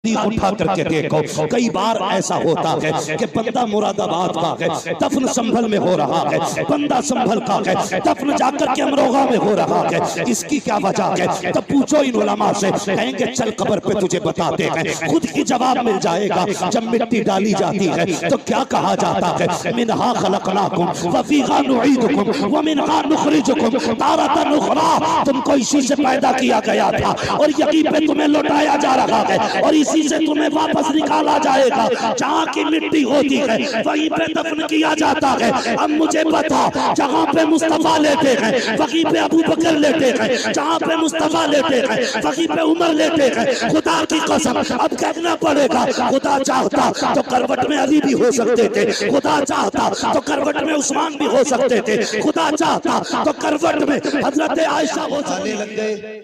उठा करके देखो, कई बार ऐसा होता है कि बंदा मुरादाबाद का है, दफन संभल में हो रहा है, बंदा संभल का है, दफन जाकर के अमरोहा में हो रहा है। इसकी क्या वजह है? तब पूछो इन उलमा से, कहेंगे चल कब्र पे तुझे बताते हैं। खुद ही जवाब मिल जाएगा। जब मिट्टी डाली जाती है तो क्या कहा जाता है? मिनहा खलकनाकुम व फीहा नुईदुकुम व मिनहा नुखरिजुकुम तारतन उखरा। तुमको इसी से पैदा किया गया था और यहीं पे तुम्हें लौटाया जा रहा है और इसी से तुम्हें वापस निकाला जाएगा। जहाँ की मिट्टी होती है वहीं पे दफन किया जाता है। अब मुझे बता, जहाँ पे मुस्तफा लेते हैं वहीं पे अबू बकर लेते हैं, जहाँ पे मुस्तफा लेते हैं वहीं पे उमर लेते हैं। खुदा की कसम अब कहना पड़ेगा, खुदा चाहता तो करवट में अली भी हो सकते थे, खुदा चाहता तो करवट में उस्मान भी हो सकते थे, खुदा चाहता तो करवट में हजरत आयशा हो सकती लग गए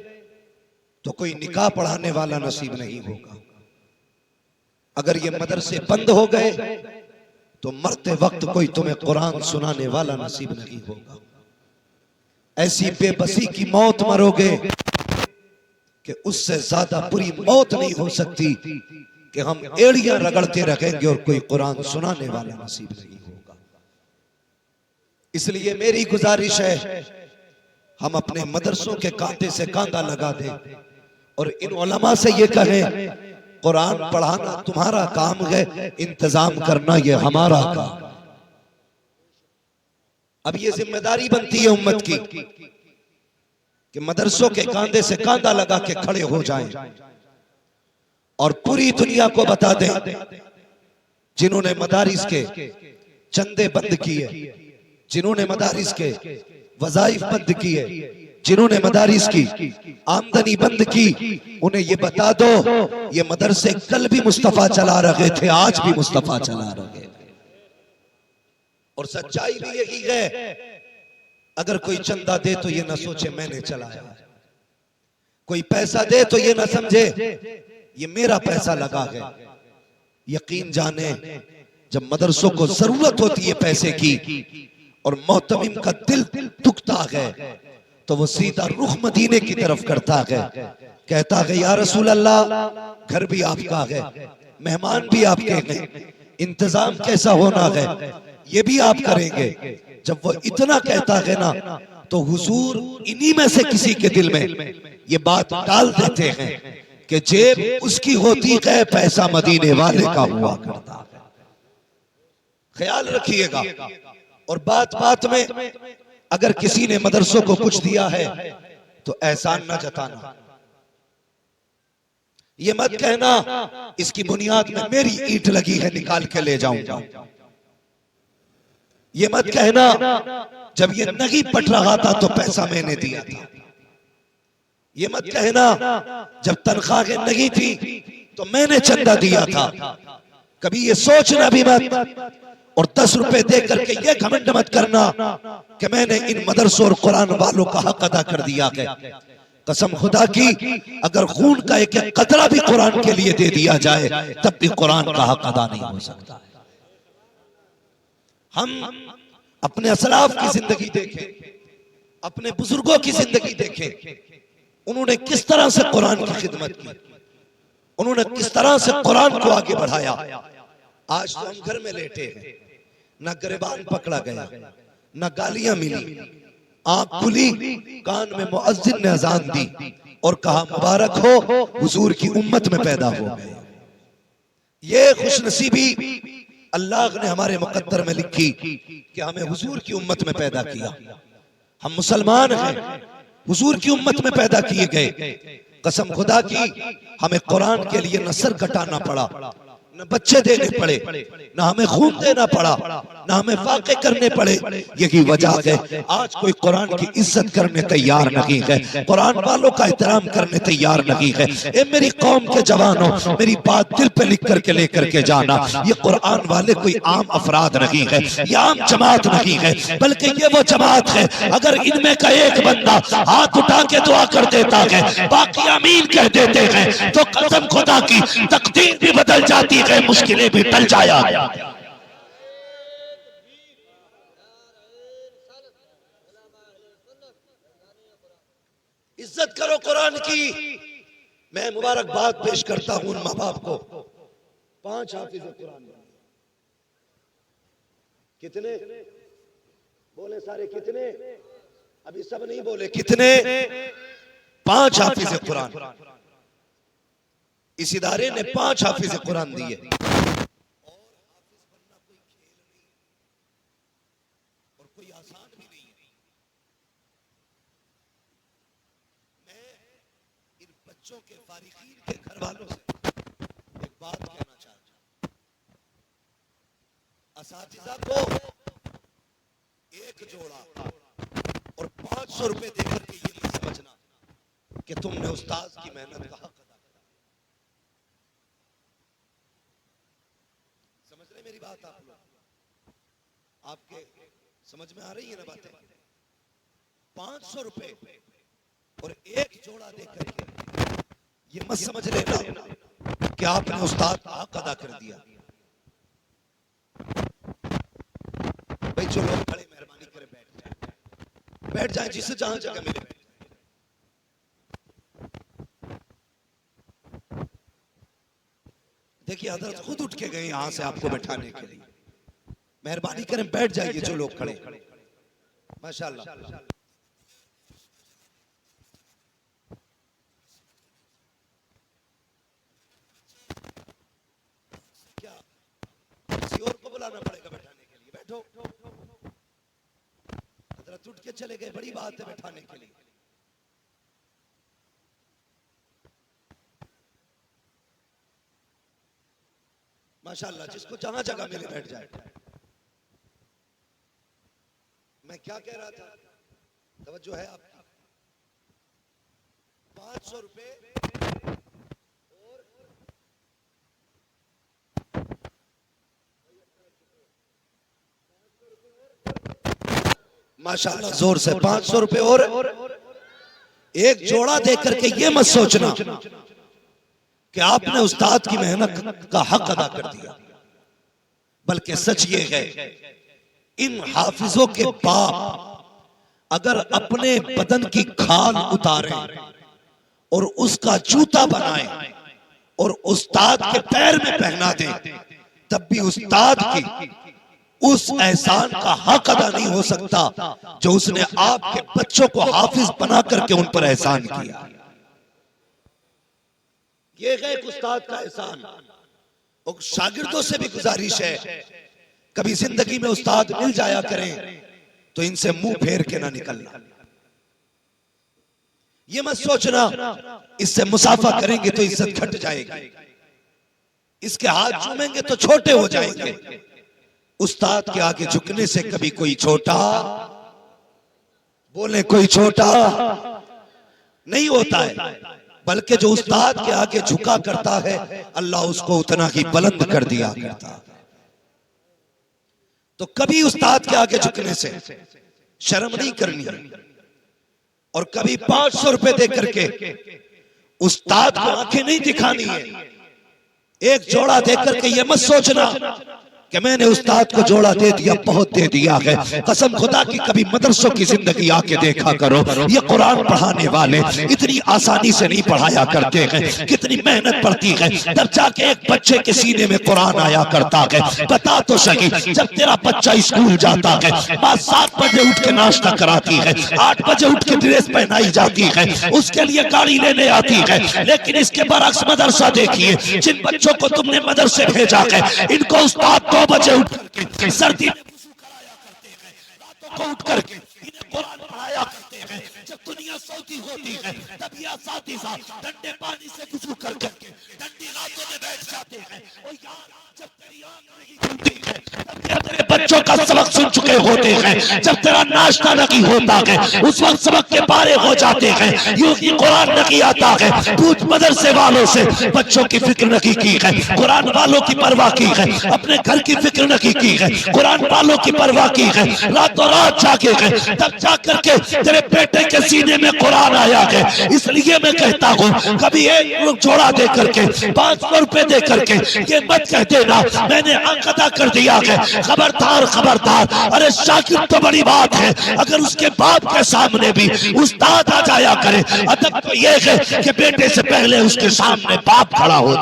तो कोई निकाह पढ़ाने वाला नसीब नहीं होगा। अगर ये मदरसे बंद हो गए तो मरते वक्त कोई तुम्हें कुरान सुनाने वाला नसीब नहीं होगा। ऐसी बेबसी की मौत मरोगे कि उससे ज्यादा बुरी मौत नहीं हो सकती कि हम एड़ियां रगड़ते रहेंगे और कोई कुरान सुनाने वाला नसीब नहीं होगा। इसलिए मेरी गुजारिश है, हम अपने मदरसों के कांधे से कांधा लगा दें और इन उलमा से ये कहें, कुरान पढ़ाना तुम्हारा काम है, इंतजाम करना ये हमारा काम। अब ये जिम्मेदारी बनती है उम्मत की कि मदरसों के कांधे से कांधा लगा के खड़े हो जाएं और पूरी दुनिया को बता दें, जिन्होंने मदारिस के चंदे बंद किए, जिन्होंने मदारिस के वज़ाइफ बंद किए, जिन्होंने मदारिस की आमदनी बंद की, उन्हें ये बता दो, ये मदरसे कल भी मुस्तफा चला रहे थे, आज भी मुस्तफा चला रहे थे। और सच्चाई भी यही है, अगर कोई चंदा दे तो ये ना सोचे मैंने चलाया, कोई पैसा दे तो ये ना समझे ये मेरा पैसा लगा है। यकीन जाने, जब मदरसों को जरूरत होती है पैसे की और मोहतमिम का दिल दुखता है तो वो सीधा रुख मदीने की तरफ करता है, कहता है या रसूल अल्लाह, घर भी आपका है, मेहमान भी आपके हैं, इंतजाम कैसा होना है ये भी आप करेंगे। जब वो इतना कहता है ना तो हुजूर इन्हीं में से किसी के दिल में ये बात डाल देते हैं कि जेब उसकी होती है, पैसा मदीने वाले का हुआ करता है। ख्याल रखिएगा। और बात बात में अगर किसी ने मदरसों को कुछ दिया है तो एहसान न जताना, ये मत कहना इसकी बुनियाद में मेरी ईंट लगी है निकाल के ले जाऊंगा, ये मत कहना जब ये नहीं पट रहा था तो पैसा मैंने दिया था, ये मत कहना जब तनख्वाहें नहीं थी तो मैंने चंदा दिया था। कभी ये सोचना भी मत और 10 रुपए दे करके ये घमंड मत करना कि मैंने इन मदरसों और कुरान वालों का हक अदा कर दिया है। कसम खुदा की, अगर खून का एक कतरा भी कुरान के लिए दे दिया जाए तब भी कुरान का हक अदा नहीं हो सकता। हम अपने असलाफ की जिंदगी देखें, अपने बुजुर्गों की जिंदगी देखें, उन्होंने किस तरह से कुरान की खिदमत की, उन्होंने किस तरह से कुरान को आगे बढ़ाया। आज तो हम घर में लेटे हैं, न गिरबान पकड़ा गया, न गालियां मिली, आंख खुली, कान में मुअज्जिन ने अजान दी और कहा मुबारक हो हुजूर की उम्मत में पैदा हो गए। ये खुशनसीबी अल्लाह ने हमारे मुकद्दर में लिखी कि हमें हुजूर की उम्मत में पैदा किया। हम मुसलमान हैं, हुजूर की उम्मत में पैदा किए गए। कसम खुदा की, हमें कुरान के लिए न सर कटाना पड़ा, न बच्चे देने पड़े, न हमें खून देना पड़ा, न हमें वाक़े करने पड़े। यही वजह है आज कोई कुरान की इज्जत करने तैयार नहीं है, कुरान वालों का एहतराम करने तैयार नहीं है। ए मेरी कौम के जवानों, मेरी बात दिल पे लिख करके लेकर के जाना, ये कुरान वाले कोई आम अफराद नहीं है, ये आम जमात नहीं है, बल्कि ये वो जमात है अगर इनमें का एक बंदा हाथ उठा के दुआ कर देता है, बाकी आमीन कह देते हैं, तो कसम खुदा की तकदीर भी बदल जाती है, मुश्किलें भी टल जाया। इज्जत करो कुरान की। मैं मुबारकबाद पेश करता हूं उन माँ बाप को। 5 हाफिज कुरान। कितने बोले सारे? कितने? अभी सब नहीं बोले। कितने? 5 हाफिज कुरान। इस इदारे ने 5 हाफिज कुरान दिए। और हाफिज बनना कोई खेल नहीं और कोई आसान भी नहीं है। मैं इन बच्चों के फारिगीन के घर वालों से एक बात कहना चाहता हूं। असातिज़ा को एक जोड़ा और 500 रुपए देकर के ये नहीं समझना कि तुमने उस्ताद की मेहनत का हक अदा करा। समझ रहे मेरी बात आप लोग? आपके समझ में आ रही है ना बातें? 500 रुपए और एक जोड़ा देकर के ये मत समझ लेना कि आपने उस्ताद का हक अदा कर दिया। भाई जो लोग खड़े मेहरबानी करें बैठ जाए, जिसे जहां जगह मिले। देखिए हजरत खुद उठ के गए यहां से आपको बैठाने के लिए। मेहरबानी करें बैठ जाइए जो लोग खड़े। माशाल्लाह। क्या किसी और को बुलाना पड़ेगा बैठाने के लिए? बैठो। हजरत उठ के चले गए, बड़ी बात है बैठाने के लिए। माशाल्लाह, जिसको जहां जगह मिले बैठ जाए। मैं क्या कह रहा था? तवज्जो है आपकी? 500 रुपए और माशाल्लाह जोर से 500 रुपए और एक जोड़ा देकर के ये मत सोचना कि आपने उस्ताद की मेहनत का हक अदा कर दिया, बल्कि सच ये है इन हाफिजों के बाप अगर अपने बदन की खाल उतारें और उसका जूता बनाएं और उस्ताद के पैर में पहना दें, तब भी उस्ताद की उस एहसान का हक अदा नहीं हो सकता जो उसने आपके बच्चों को हाफिज बना करके उन पर एहसान किया। ये है एक उस्ताद का एहसान। और शागिर्दों से भी गुजारिश है, कभी जिंदगी में उस्ताद मिल जाया करें तो इनसे मुंह फेर के ना निकलना। ये मत सोचना इससे मुसाफा करेंगे तो इज्जत घट जाएगी, इसके हाथ चूमेंगे तो छोटे हो जाएंगे। उस्ताद के आगे झुकने से कभी कोई छोटा, बोले कोई छोटा नहीं होता है, बल्कि जो उस्ताद के आगे झुका करता है अल्लाह उसको उतना ही बुलंद कर दिया करता। तो कभी उस्ताद के आगे झुकने से शर्म नहीं करनी है और कभी 500 रुपए दे करके उस्ताद को आंखें नहीं दिखानी है। एक जोड़ा दे करके ये मत सोचना कि मैंने उस्ताद को जोड़ा दे दिया, बहुत दे दिया है। कसम खुदा की कभी मदरसों की जिंदगी आके देखा करो, ये कुरान पढ़ाने वाले इतनी आसानी से नहीं पढ़ाया करते हैं, कितनी मेहनत पड़ती है तब जाके एक बच्चे के सीने में कुरान आया करता है। बता तो सही, जब तेरा बच्चा स्कूल जाता है, माँ 7 बजे उठ के नाश्ता कराती है, 8 बजे उठ के ड्रेस पहनाई जाती है, उसके लिए गाड़ी लेने आती है। लेकिन इसके बरक्स मदरसा देखिए, जिन बच्चों को तुमने मदरसे भेजा है इनको उस्ताद 2 बजे उठ करके सर्दी में वुज़ू कराया करते हैं, रातों को उठ करके इन्हें कुरान पढ़ाया करते हैं। जब दुनिया सोती होती है तब ये असातिज़ा ठंडे पानी से वुज़ू कर करके ठंडी रातों में बैठ जाते हैं। और यार जब तेरी आंख नहीं खुलती है तब ये तेरे बच्चों का सबक सुन चुके होते हैं, जब तेरा नाश्ता नहीं होता है उस वक्त सबक के बारे हो जाते हैं। यूं ही कुरान नहीं आता है। पूछ मदरसे वालों से, बच्चों की फिक्र नहीं की है, कुरान वालों की परवाह की है, अपने घर की फिक्र नहीं की है, कुरान वालों की परवाह की है, रातों रात जागे है, तब जाकर के तेरे बेटे के सीने में कुरान आया है। इसलिए मैं कहता हूँ कभी एक जोड़ा दे करके 500 रुपए दे करके ये मत कह देना मैंने हक अदा कर दिया है। खबरदार खबरदार, अरे शागिर्द तो बड़ी बात है, अगर उसके बाप के सामने भी उस्ताद आ जाया करे, अदब तो ये है कि बेटे से पहले उसके सामने बाप खड़ा हो।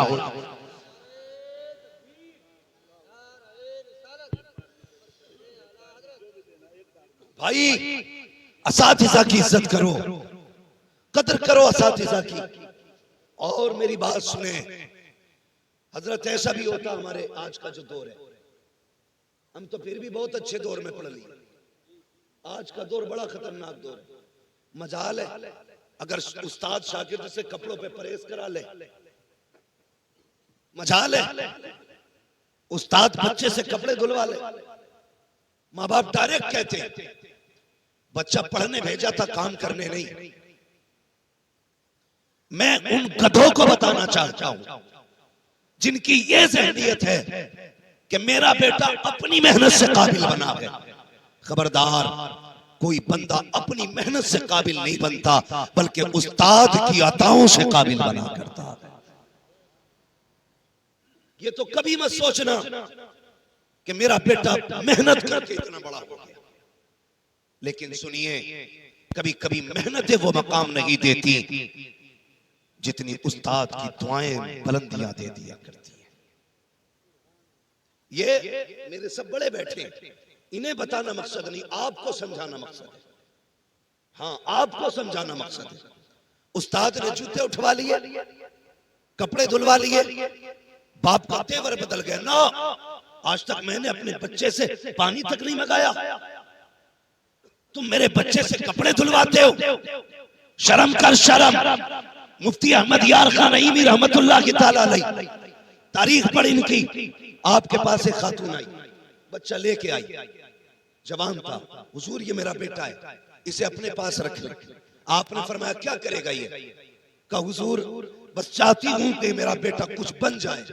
भाई असातिज़ा की इज्जत करो, कदर करो असातिज़ा की। और मेरी बात सुने हजरत, ऐसा भी होता हमारे आज का जो दौर है, हम तो फिर भी बहुत अच्छे दौर में पढ़ लिए, आज का दौर बड़ा खतरनाक दौर है। मजाल है अगर उस्ताद शागिर्द से कपड़ों पे परहेज करा ले, मजाल है उस्ताद बच्चे से कपड़े धुलवा ले। माँ बाप डायरेक्ट कहते हैं बच्चा पढ़ने भेजा था, काम करने नहीं। मैं उन गधों को बताना चाहता हूं जिनकी ये ज़हनियत है कि मेरा बेटा अपनी मेहनत से काबिल बना है। खबरदार, कोई बंदा अपनी मेहनत से काबिल नहीं बनता, बल्कि उस्ताद की अताओं से काबिल बना करता है। ये तो कभी मत सोचना कि मेरा बेटा मेहनत करके इतना बड़ा हो गया। लेकिन सुनिए, कभी कभी मेहनतें वो मकाम नहीं देती जितनी उस्ताद की दुआएं बुलंदियां दे दिया करती है। ये मेरे सब बड़े बैठे हैं, इन्हें बताना मकसद नहीं, आपको समझाना मकसद है। हाँ, आपको समझाना मकसद है। उस्ताद ने जूते उठवा लिए, कपड़े धुलवा लिए, बाप का तेवर बदल गया ना। आज तक मैंने अपने बच्चे से पानी तक नहीं मंगाया, तुम मेरे बच्चे से कपड़े धुलवाते हो। शर्म कर शर्म। मुफ्ती अहमद यार खान नईमी रहमतुल्लाह की ताला अलैह, तारीख पढ़ इनकी। आपके पास एक खातून आई, बच्चा लेके आई, जवान था। हुजूर ये मेरा बेटा है, इसे अपने पास रख ले। आपने फरमाया क्या करेगा ये? कहा हुजूर बस चाहती हूं कि मेरा बेटा कुछ बन जाए।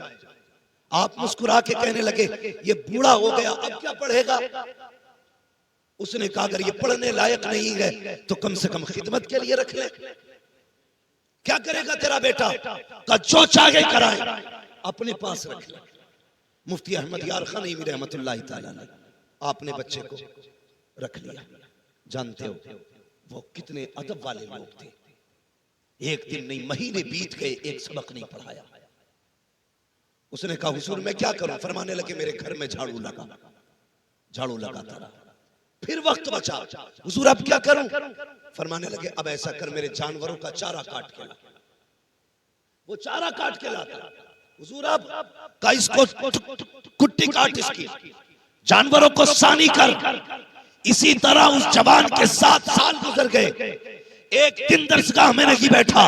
आप मुस्कुरा के कहने लगे ये बूढ़ा हो गया, अब क्या पढ़ेगा? उसने कहा अगर ये पढ़ने लायक नहीं है तो कम से कम खिदमत के लिए रख ले। क्या करेगा तेरा बेटा? का जो चाहे कराए, अपने पास रख ले। मुफ्ती अहमद यार खान नईमी रहमतुल्लाह तआला अलैह, आपने बच्चे को रख लिया। जानते हो वो कितने अदब वाले लोग थे। एक दिन नहीं महीने बीत गए, एक सबक नहीं पढ़ाया। उसने कहा हुजूर मैं क्या करूं? फरमाने लगे मेरे घर में झाड़ू लगा। झाड़ू लगाता रहा, फिर वक्त बचा। हुजूर अब क्या करूं? फरमाने लगे अब ऐसा कर, मेरे जानवरों का चारा काट के ला। वो चारा काट के लाता। हुजूर अब का इसको कुट्टी काट, इसकी जानवरों को सानी कर। इसी तरह उस जवान के 7 साल गुजर गए। एक दिन दरसगाह में नहीं बैठा।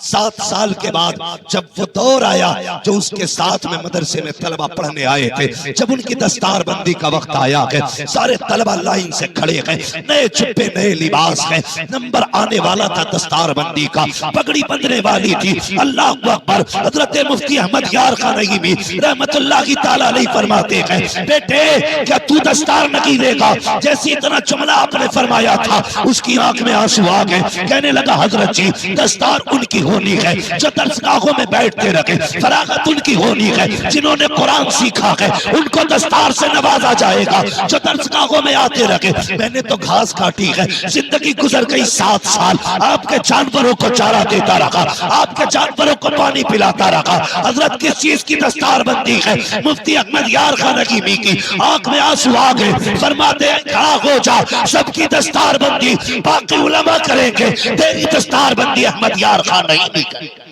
7 साल के बाद जब वो दौर आया जो उसके साथ में मदरसे में तलबा पढ़ने आए थे, जब उनकी दस्तार बंदी का वक्त आया है, सारे तलबा लाइन से खड़े हैं, नए चुप्पे नए लिबास हैं, नंबर आने वाला था दस्तार बंदी का, पगड़ी बंधने वाली थी। अल्लाह अकबर। हजरत मुफ्ती अहमद यार खान नईमी रहमतुल्लाह की ताला अलैह फरमाते हैं बेटे क्या तू दस्तार नहीं लेगा? जैसे इतना जुमला आपने फरमाया था उसकी आंख में आंसू आ गए। कहने लगा हजरत जी दस्तार उनकी होनी है जो दरसगाहों में बैठते रहे, फरागत उनकी होनी है जिन्होंने कुरान सीखा है, उनको दस्तार से नवाजा जाएगा जो दरसगाहों में आते रहे। मैंने तो घास काटी है, जिंदगी गुजर गई 7 साल, आपके जानवरों को चारा देता रहा, आपके जानवरों को पानी पिलाता रहा। हजरत किस चीज की दस्तार बंदी है? मुफ्ती अहमद यार खान नईमी की आंख में आंसू आ गए। फरमाते हैं खड़ा हो जा, सबकी दस्तार बंदी बाकी उलमा करेंगे, तेरी दस्तार बंदी अहमद यार खान नईमी करेगा।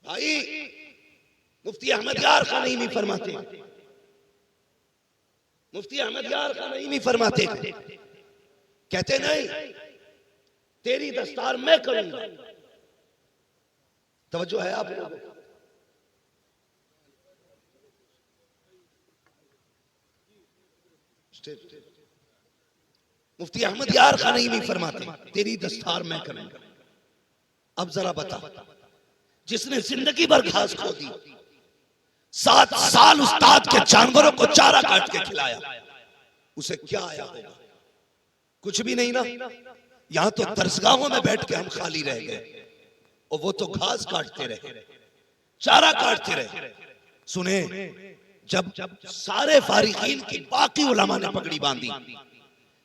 भाई मुफ्ती अहमद यार खान नईमी फरमाते, मुफ्ती अहमद यार खान नईमी फरमाते, कहते नहीं तेरी दस्तार मैं करूंगा। तवज्जो है आप लोगों को? मुफ्ती अहमद यार खान नईमी फरमाते तेरी दस्तार मैं करूंगा। अब जरा बता, जिसने जिंदगी भर घास खो दी, 7 साल उस्ताद के जानवरों को चारा काट के खिलाया, उसे क्या आया होगा? कुछ भी नहीं ना। यहां तो दरसगाहों में बैठ के हम खाली रह गए और वो तो घास काटते रहे, चारा काटते रहे। सुने, जब सारे फारिकीन की बाकी उलमा ने पगड़ी बांधी,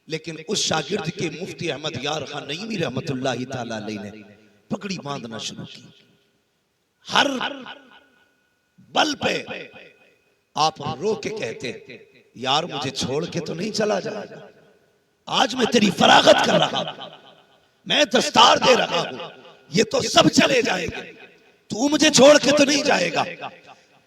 लेकिन उस शागिर्द के मुफ्ती अहमद यार खान नईमी रहमतुल्लाहि ताला अलैह ने पगड़ी बांधना शुरू की। हर बल पे आप रो के कहते, यार मुझे छोड़ के तो नहीं चला जाएगा, आज मैं तेरी फरागत कर रहा हूं, मैं दस्तार दे रहा हूं, ये तो सब चले जाएंगे, तू मुझे छोड़ के तो नहीं जाएगा।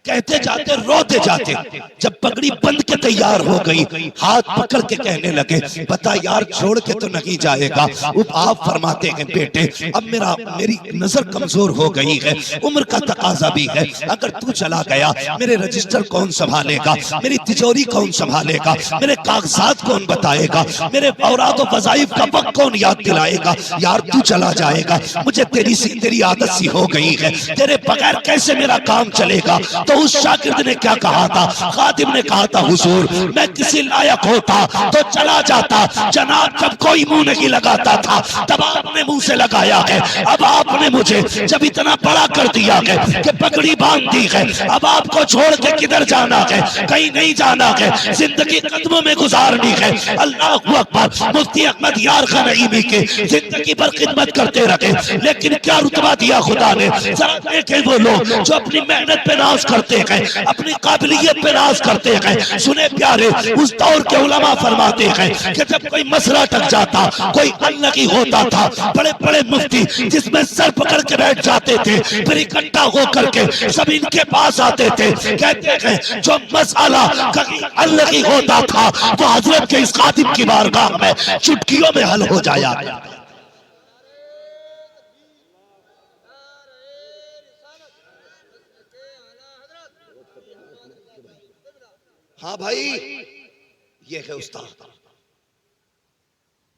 कहते जाते रोते जाते, जब पगड़ी बंद के तैयार हो गई, हाथ पकड़ के कहने लगे, बता यार छोड़ के तो नहीं जाएगा। अब आप फरमाते हैं, बेटे अब मेरी नजर कमजोर हो गई है, उम्र का तकाजा भी है, अगर तू चला गया मेरे रजिस्टर कौन संभालेगा, मेरी तिजोरी कौन संभालेगा, मेरे कागजात कौन बताएगा, मेरे औराद वज़ाइफ का वक्त कौन याद दिलाएगा। यार तू चला जाएगा, मुझे तेरी आदत सी हो गई है, तेरे बगैर कैसे मेरा काम चलेगा। तो उस शागिर्द ने क्या कहा था, खादिम ने कहा था, हुजूर मैं किसी लायक होता तो चला जाता, जनाब जब कोई मुंह नहीं लगाता था तब आपने मुंह से लगाया है, अब आपने मुझे जब इतना बड़ा कर दिया है कि पगड़ी बांध दी है, अब आपको छोड़ के किधर जाना है, कहीं नहीं जाना है, जिंदगी कदमों में गुजारनी है। अल्लाहु अकबर। मुफ्ती अहमद यार खान नईमी की जिंदगी भर खिदमत करते रहे, लेकिन क्या रुतबा दिया खुदा ने। जरा देखें वो लोग जो अपनी मेहनत पे नाज करते हैं, अपनी काबिलियत पे नाज करते हैं। सुने प्यारे, उस दौर के उलमा फरमाते हैं कि जब कोई मसला टक जाता, कोई अल्लाह की होता था, बड़े बड़े मुफ्ती जिसमें सर पकड़ के बैठ जाते थे, फिर इकट्ठा होकर के सब इनके पास आते थे, कहते हैं जो मसला कहीं अल्लाह की होता था वो हजरत के इस खादिम की बारगाह में चुटकियों में हल हो जाया। हाँ भाई, ये है उस्ताद,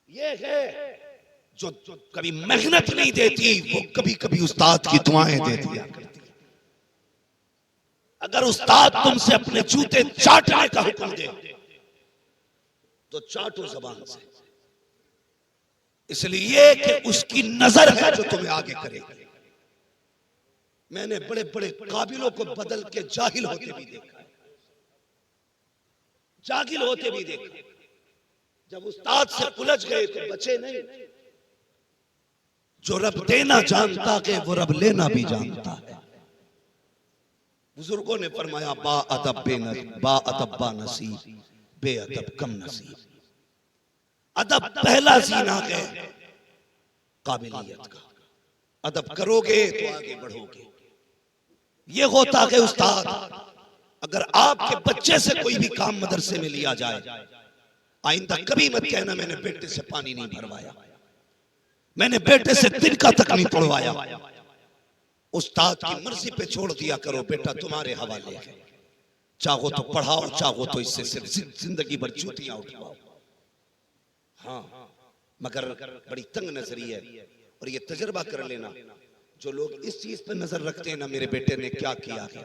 ये है जो कभी मेहनत नहीं देती, वो कभी कभी उस्ताद की दुआएं दे दिया करती। अगर उस्ताद तुमसे अपने जूते चाटने का हुक्म दे तो चाटो जबान से, इसलिए कि उसकी नजर है जो तुम्हें आगे करेगी। मैंने बड़े बड़े काबिलों को बदल के जाहिल होते भी देखा, जागिल होते भी देखा। जब उस्ताद से उलझ गए तो बचे नहीं। जो रब देना जानता है वो रब लेना भी जानता है। बुजुर्गों ने फरमाया, बा अदब बा नसीब, बे अदब कम नसीब। अदब पहला जीना है काबिलियत का, अदब करोगे तो आगे बढ़ोगे। ये होता है उस्ताद। अगर आपके बच्चे से कोई भी काम मदरसे में लिया जाए, आइंदा कभी मत कहना मैंने बेटे से पानी नहीं भरवाया, मैंने बेटे से तिनका तक नहीं तोड़वाया। उस्ताद की मर्जी पे छोड़ दिया करो, बेटा तुम्हारे हवाले है, चाहो तो पढ़ाओ, चाहो तो इससे सिर्फ जिंदगी भर जूतियां उठवाओ। हाँ, मगर बड़ी तंग नजरी है। और ये तजर्बा कर लेना, जो लोग इस चीज पर नजर रखते हैं ना, मेरे बेटे ने क्या किया है,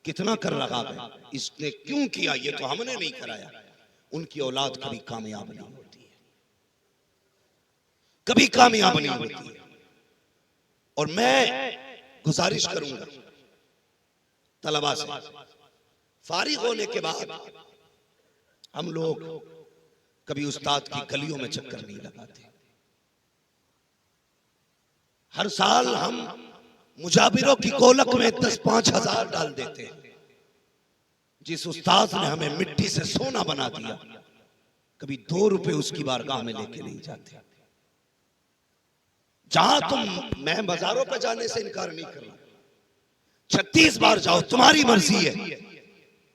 कितना कर रहा है, इसने क्यों किया, ये तो हमने नहीं कराया, उनकी औलाद कभी कामयाब नहीं होती है, कभी कामयाब नहीं होती है। और मैं गुजारिश करूंगा तलबा से, फारिग होने के बाद हम लोग कभी उस्ताद की गलियों में चक्कर नहीं लगाते। हर साल हम मुजाबिरों की कोलक में 10-5 हजार डाल देते हैं। जिस उस्ताद ने हमें मिट्टी से सोना बना दिया, कभी 2 रुपए उसकी बारगाह में लेके नहीं जाते। जहां मैं बाजारों पर जाने से इनकार नहीं कर रहा, 36 बार जाओ तुम्हारी मर्जी है,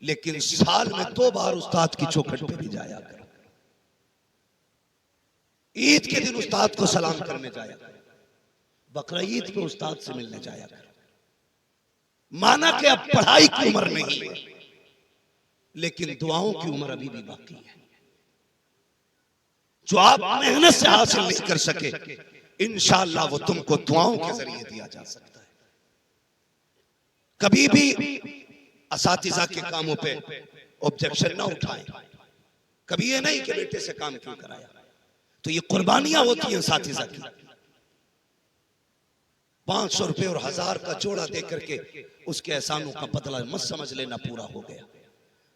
लेकिन साल में 2 बार उस्ताद की चौखट पे भी जाया करो। ईद के दिन उस्ताद को सलाम करने जाया करो, बकरा ईद पे उस्ताद से मिलने जाया करो। माना कि अब पढ़ाई की उम्र नहीं है, लेकिन दुआओं की उम्र अभी भी बाकी है। जो आप मेहनत से हासिल नहीं कर सके, इंशाअल्लाह वो तुमको दुआओं के जरिए दिया जा सकता है। कभी भी असातिज़ा के कामों पे ऑब्जेक्शन ना उठाएं। कभी ये नहीं कि बेटे से काम क्यों कराया, तो ये कुर्बानियां होती हैं साथीजा की। 500 रुपए और 1000 का जोड़ा दे करके उसके एहसानों का बदला मत समझ लेना पूरा हो गया।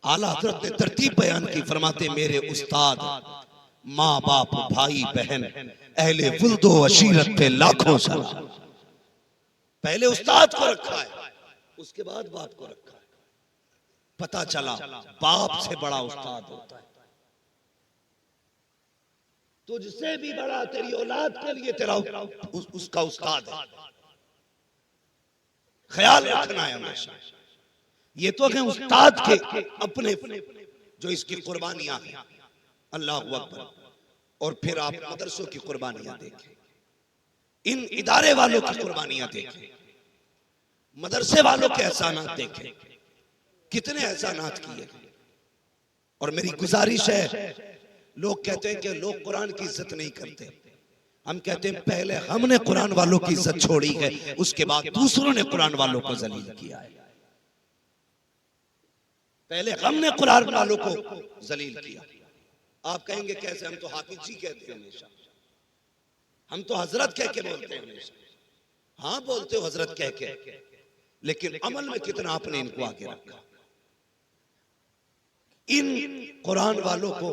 आला हजरत ने तरतीब बयान की, फरमाते मेरे उस्ताद, माँ बाप, भाई बहन, अहले वुल्दो अशीरत पे लाखों सलाम। पहले उस्ताद को रखा है, उसके बाद बाप को रखा है। पता चला बाप से बड़ा उस्ताद होता है। तुझसे भी बड़ा तेरी औलाद के लिए तेरा उसका उस्ताद है। ख्याल रखना है हमेशा। ये तो है उस्ताद के अपने जो इसकी कुर्बानियां हैं, अल्लाह अकबर। और फिर आप मदरसों की कुर्बानियां देखें, इन इदारे वालों की कुर्बानियां देखें, मदरसे वालों के एहसानात देखें, कितने एहसानात किए। और मेरी गुजारिश है, लोग कहते हैं कि लोग कुरान की इज्जत नहीं करते। हम कहते हैं पहले हमने कुरान वालों की इज्जत छोड़ी है, उसके बाद दूसरों ने कुरान वालों को जलील किया है। पहले हमने कुरान वालों को जलील किया। आप कहेंगे कैसे? हम तो हाफिज जी कहते हैं हमेशा, हम तो हजरत कह के बोलते हैं हमेशा। हाँ बोलते हो हजरत कह के, लेकिन अमल में कितना आपने इनको आगे रखा। इन कुरान वालों को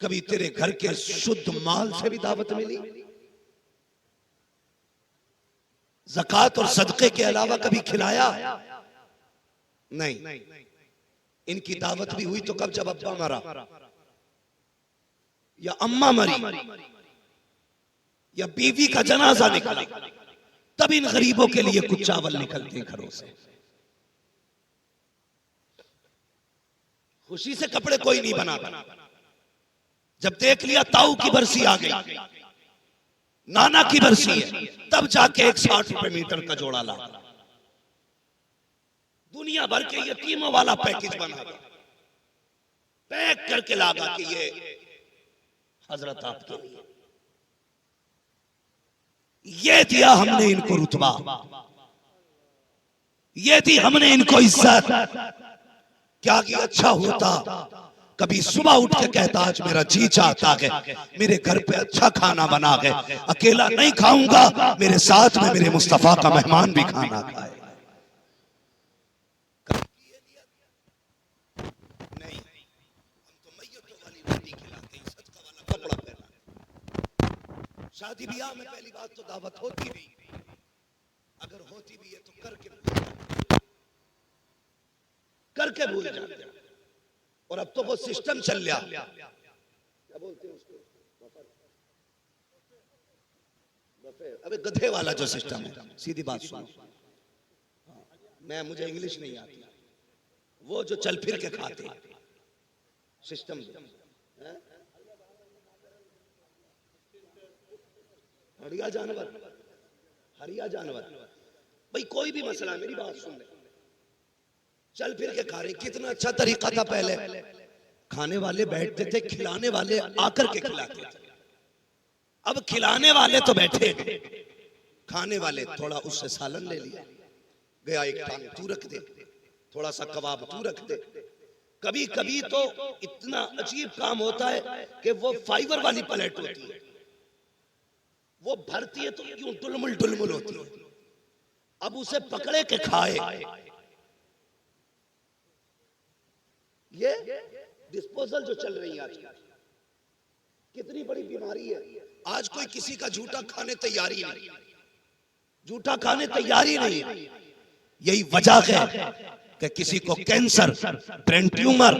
कभी तेरे घर के शुद्ध माल से भी दावत मिली? ज़कात और सदके के अलावा कभी खिलाया? नहीं। इनकी दावत भी हुई तो कब? जब अब्बा मरा या अम्मा मरी या बीवी का जनाजा निकला, तब इन गरीबों के लिए कुछ चावल निकलते घरों से। खुशी से कपड़े कोई नहीं बनाता। जब देख लिया ताऊ की बरसी आ गई, नाना की बरसी है, तब जाके 60 रुपए मीटर का जोड़ा ला। दुनिया भर के यतीमों वाला पैकेज बना, पैक करके लागा कि ये हजरत आपके लिए। ये दिया हमने इनको रुतबा, ये दी हमने इनको इज्जत। क्या कि अच्छा होता कभी सुबह उठ के कहता आज मेरा जी चाहता है मेरे घर पे अच्छा खाना बना है, अकेला नहीं खाऊंगा, मेरे साथ में मेरे मुस्तफा का मेहमान भी खाना खाए। नहीं, हम तो मैयतों वाली रोटी खिलाते हैं, सदका वाला कपड़ा पहना। शादी ब्याह में पहली बात तो दावत होती नहीं, अगर होती भी है तो करके भूल जाते। और अब तो वो सिस्टम चल गया, क्या बोलते हैं उसको, अबे गधे वाला जो सिस्टम है। सीधी बात सुनो, मुझे इंग्लिश नहीं आती, वो जो चल फिर के खाते सिस्टम, हरिया जानवर। भाई कोई भी मसला, मेरी बात सुन ले, चल फिर के खा रहे। कितना अच्छा तरीका था पहले, खाने वाले बैठते थे, खिलाने वाले आकर के खिलाते थे। अब खिलाने वाले तो बैठे, खाने वाले थोड़ा उससे सालन ले लिया, गया एक टांग तू रख दे, थोड़ा सा कबाब तू रख दे। कभी कभी तो इतना अजीब काम होता है कि वो फाइबर वाली प्लेट होती है, वो भरती है तो यूं डुलमुल होती है। अब उसे पकड़े के खाए, ये डिस्पोजल जो चल रही है आजकल, कितनी बड़ी बीमारी है। आज कोई किसी का झूठा खाने तैयारी नहीं। यही वजह है कि किसी को cancer, brain tumour,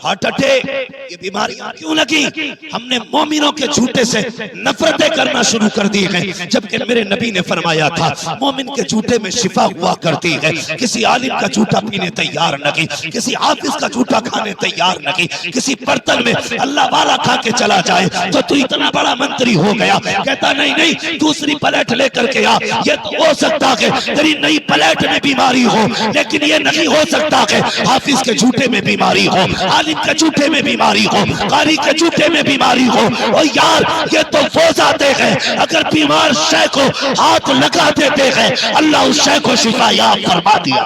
heart attack, ये बीमारियां क्यों लगी? हमने मोमिनों के झूठे से नफरतें करना शुरू कर दी है, जबकि मेरे नबी ने फरमाया था मोमिन के झूठे में शिफा हुआ करती है। किसी आलिम का झूठा पीने तैयार नहीं, किसी हाफिज का झूठा खाने तैयार नहीं। किसी बर्तन में अल्लाह वाला खा के चला जाए तो तू इतना बड़ा मंत्री हो गया, कहता नहीं दूसरी प्लेट लेकर के आ। ये तो हो सकता है तेरी नई प्लेट में बीमारी हो, लेकिन ये नहीं हो सकता है हाफिज के झूठे में बीमारी हो, आलिम के झूठे में बीमारी हो, कारी के झूठे में बीमारी हो। और यार ये तो वो जाते हैं, अगर बीमार शय को हाथ लगा देते हैं, अल्लाह उस शय को शिफा याब फरमा दिया।